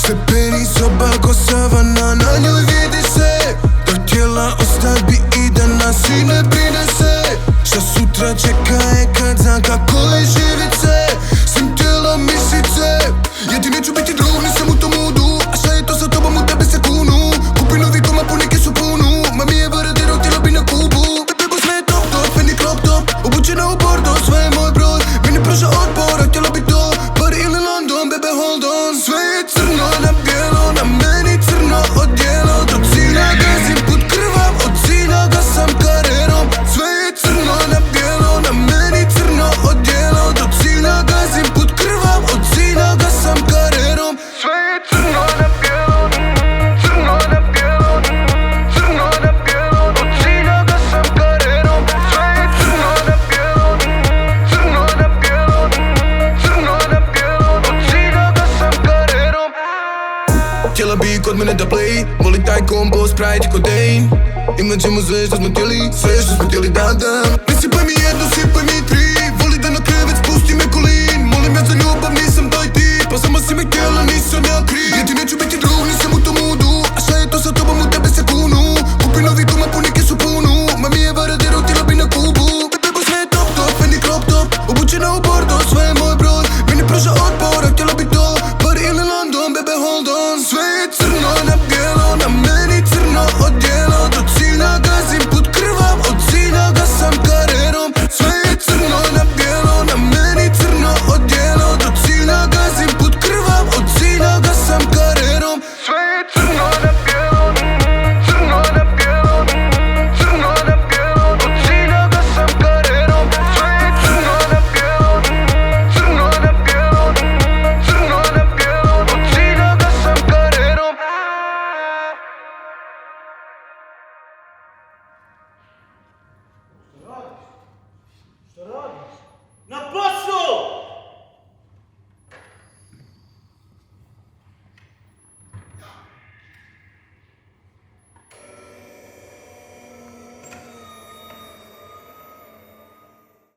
Stepeni soba ko savana, na njoj vidi se da htjela ostavi i da nas i ne brine se. Šta sutra čeka je kad znam kako je živice. Sam htjela misice, ja ti neću biti drug, nisam u tom moodu. A šta je to sa tobom u tebe se kunu? Kupi novi komad, punike su punu. Mami je baradirao, htjela bi na Kubu. Bebo sve je top top, Fendi crop top. Obučena u bordo, sve je moj broj. Meni prošao odbor, a htjela bi to. Pari ili London, bebe hold on. Sve je crno na bijelo, na meni crno odjelo. Do cilja gazim put krvav, od cilja ga sam karerom. Sve je crno na bijelo, na meni crno odjelo. Do cilja gazim put krvav, od cilja ga sam karerom. Sve je crno na bijelo, crno na bijelo, crno na bijelo. Od cilja ga sam karerom. Sve je crno na bijelo, crno na bijelo, crno na bijelo. Od cilja ga sam karerom. Htjela bi kod mene da play, voli taj kombo, Sprite i kodein. Imat ćemo sve što smo htjeli, sve što smo htjeli da dam. Ne sipaj mi jednu, sipaj mi tri. Voli da na krevet spusti me kolin. Molim ja za ljubav, nisam taj tip. Pa samo si me htjela, nisam ja kriv. Ja ti neću biti drug, nisam u tom